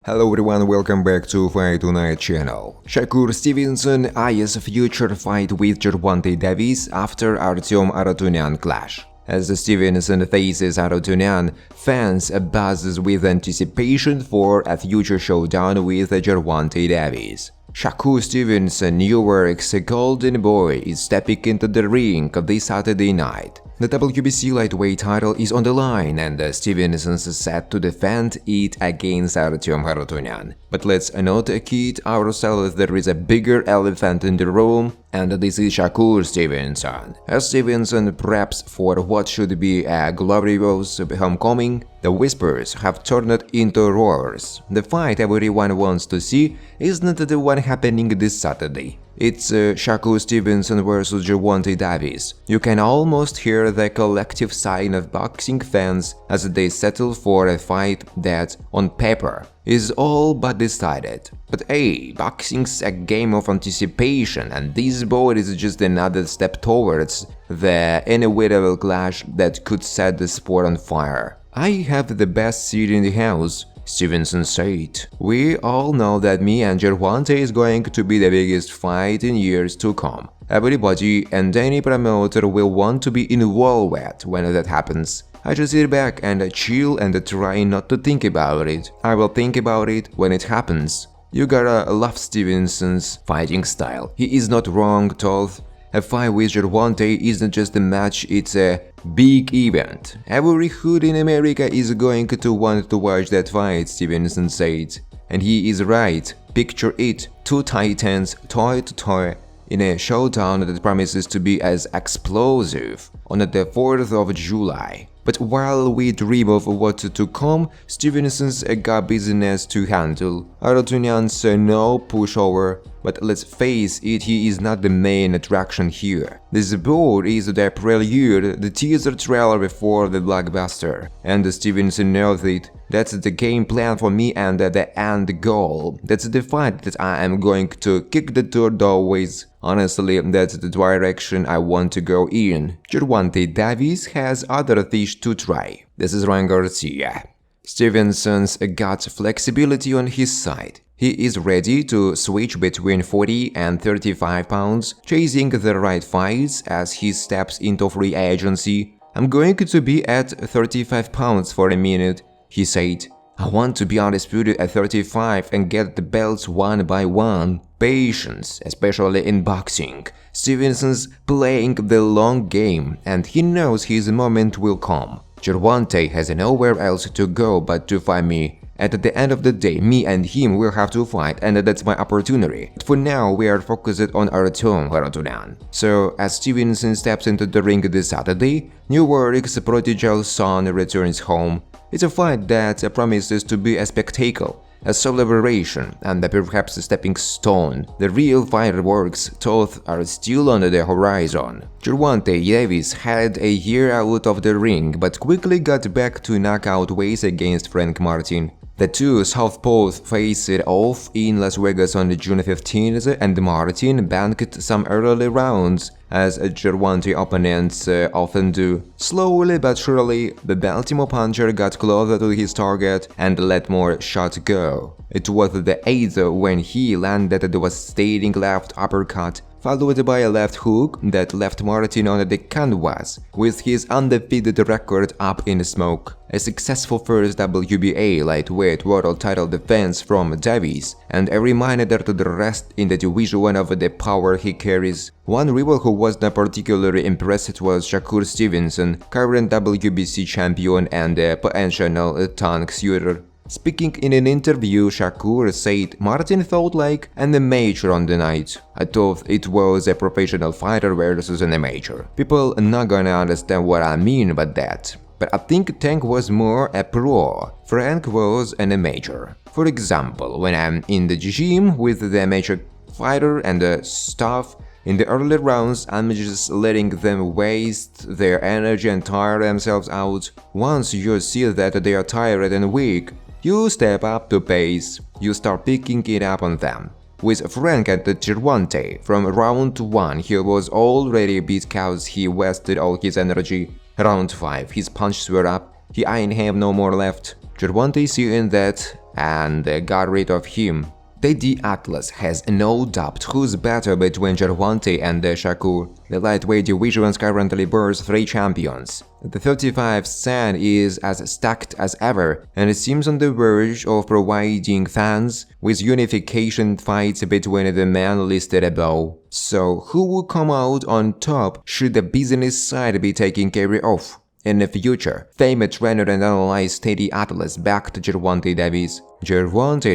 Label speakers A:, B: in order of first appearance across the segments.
A: Hello everyone, welcome back to Fight Tonight channel. Shakur Stevenson eyes future fight with Gervonta Davis after Artyom Aratunian clash. As Stevenson faces Aratunian, fans buzzes with anticipation for a future showdown with Gervonta Davis. Shakur Stevenson, Yuriorkis Golden Boy, is stepping into the ring this Saturday night. The WBC lightweight title is on the line and Stevenson is set to defend it against Artyom Aratunian. But let's not kid ourselves, there is a bigger elephant in the room, and this is Shakur Stevenson. As Stevenson preps for what should be a glorious homecoming, the whispers have turned into roars. The fight everyone wants to see isn't the one happening this Saturday. It's Shakur Stevenson vs Gervonta Davis. You can almost hear the collective sigh of boxing fans as they settle for a fight that, on paper, is all but decided. But hey, boxing's a game of anticipation, and this bout is just another step towards the inevitable clash that could set the sport on fire. "I have the best seat in the house," Stevenson said. "We all know that me and Gervonta is going to be the biggest fight in years to come. Everybody and any promoter will want to be involved with when that happens. I just sit back and chill and try not to think about it. I will think about it when it happens." You gotta love Stevenson's fighting style. He is not wrong, Toth. A fight with Gervonta isn't just a match, it's a big event. Every hood in America is going to want to watch that fight, Stevenson said. And he is right. Picture it, two titans toe to toe in a showdown that promises to be as explosive on the 4th of July. But while we dream of what to come, Stevenson's got business to handle. Aratunian's no pushover, but let's face it, he is not the main attraction here. This bout is the prelude, the teaser trailer before the blockbuster. And Stevenson knows it. That's the game plan for me and the end goal. That's the fight that I am going to kick the door with. Honestly, that's the direction I want to go in. Gervonta Davis has other fish to try. This is Ryan Garcia. Stevenson's got flexibility on his side. He is ready to switch between 40 and 35 pounds, chasing the right fights as he steps into free agency. "I'm going to be at 35 pounds for a minute," he said. "I want to be undisputed at 35 and get the belts one by one." Patience, especially in boxing. Stevenson's playing the long game, and he knows his moment will come. Gervonta has nowhere else to go but to fight me. At the end of the day, me and him will have to fight, and that's my opportunity. But for now, we are focused on Artyom Aratunian. So, as Stevenson steps into the ring this Saturday, Yuriorkis' prodigal son returns home. It's a fight that promises to be a spectacle, a celebration, and perhaps a stepping stone. The real fireworks, Toth, are still on the horizon. Gervonta Davis had a year out of the ring, but quickly got back to knockout ways against Frank Martin. The two southpaws faced off in Las Vegas on June 15th, and Martin banked some early rounds, as Gervonta opponents often do. Slowly but surely, the Baltimore puncher got closer to his target and let more shots go. It was the 8th when he landed a devastating left uppercut, followed by a left hook that left Martin on the canvas, with his undefeated record up in smoke. A successful first WBA lightweight world title defense from Davis, and a reminder to the rest in the division of the power he carries. One rival who was not particularly impressed was Shakur Stevenson, current WBC champion and a potential tank shooter. Speaking in an interview, Shakur said, "Martin felt like an amateur on the night. I thought it was a professional fighter versus an amateur. People are not gonna understand what I mean by that. But I think Tank was more a pro. Frank was an amateur. For example, when I'm in the gym with the amateur fighter and the staff, in the early rounds, I'm just letting them waste their energy and tire themselves out. Once you see that they are tired and weak, you step up to pace. You start picking it up on them. With Frank and Gervonta, from round 1 he was already beat cause he wasted all his energy. Round 5, his punches were up, he ain't have no more left. Gervonta seeing that and got rid of him. The Atlas has no doubt who's better between Gervonta and Shakur. The lightweight division currently boasts 3 champions. The 35 San is as stacked as ever, and it seems on the verge of providing fans with unification fights between the men listed above. So who will come out on top should the business side be taken care of? In the future, famous trainer and analyst Teddy Atlas backed Gervonta Davis. Gervonta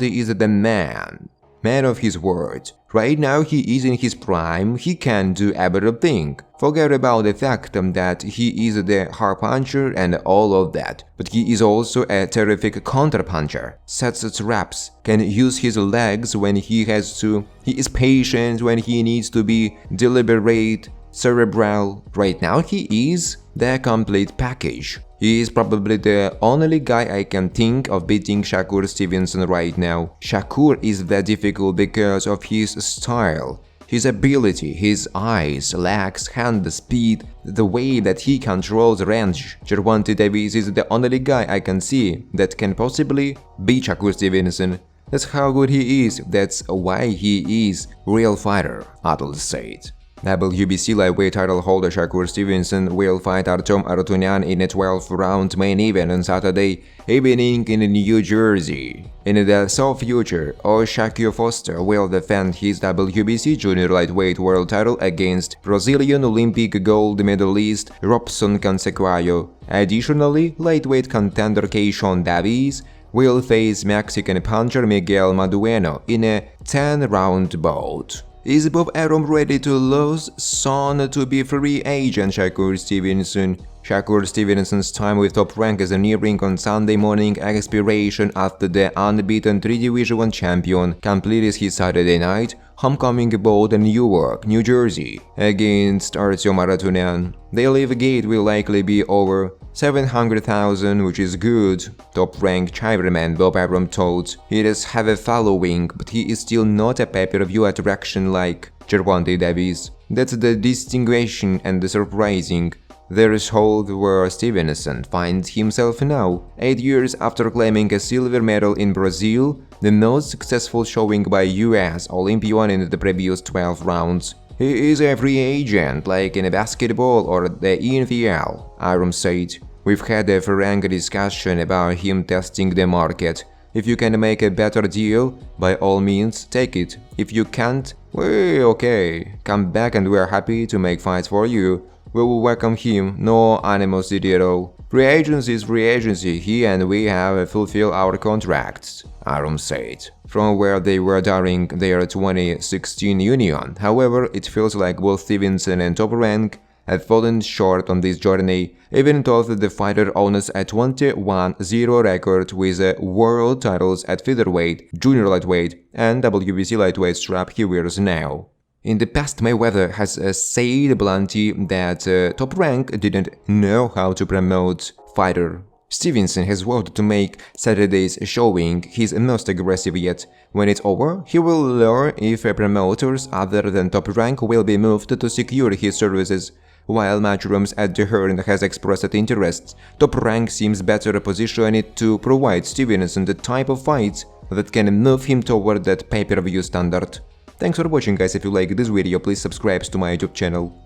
A: is the man of his word. Right now he is in his prime, he can do everything. Forget about the fact that he is the hard puncher and all of that, but he is also a terrific counter-puncher, sets traps, can use his legs when he has to, he is patient when he needs to be deliberate, cerebral. Right now he is the complete package. He is probably the only guy I can think of beating Shakur Stevenson right now. Shakur is that difficult because of his style, his ability, his eyes, legs, hand speed, the way that he controls range. Gervonta Davis is the only guy I can see that can possibly beat Shakur Stevenson. That's how good he is, that's why he is real fighter, Atlas said. WBC lightweight title holder Shakur Stevenson will fight Artem Arutunian in a 12-round main event on Saturday evening in New Jersey. In the South future, Shakur Foster will defend his WBC junior lightweight world title against Brazilian Olympic gold medalist Robson Cansequayo. Additionally, lightweight contender Keishon Davis will face Mexican puncher Miguel Madueno in a 10-round bout. Is Bob Arum ready to lose? Soon to be free agent Shakur Stevenson. Shakur Stevenson's time with Top Rank is nearing on Sunday morning expiration after the unbeaten 3-Division 1 champion completed his Saturday night homecoming bout in Newark, New Jersey, against Artem Arutunian. The live gate will likely be over 700,000, which is good, top-ranked Chiverman Bob Arum told. He does have a following, but he is still not a pay-per-view attraction like Gervonta Davis. That's the distinction and the surprising threshold where Stevenson finds himself now, 8 years after claiming a silver medal in Brazil, the most successful showing by US Olympian in the previous 12 rounds. He is a free agent, like in a basketball or the NFL, Arum said. We've had a frank discussion about him testing the market. If you can make a better deal, by all means, take it. If you can't, well, okay, come back and we're happy to make fights for you. We will welcome him, no animosity at all. Free agency is free agency, he and we have fulfilled our contracts, Arum said. From where they were during their 2016 union. However, it feels like both Stevenson and Top Rank have fallen short on this journey, even though the fighter owns a 21-0 record with world titles at featherweight, junior lightweight, and WBC lightweight strap he wears now. In the past, Mayweather has said bluntly that Top Rank didn't know how to promote fighter. Stevenson has vowed to make Saturday's showing his most aggressive yet. When it's over, he will learn if promoters other than Top Rank will be moved to secure his services. While Matchrooms at the Hearn has expressed interest, Top Rank seems better positioned to provide Stevenson the type of fights that can move him toward that pay-per-view standard. Thanks for watching, guys. If you like this video, please subscribe to my YouTube channel.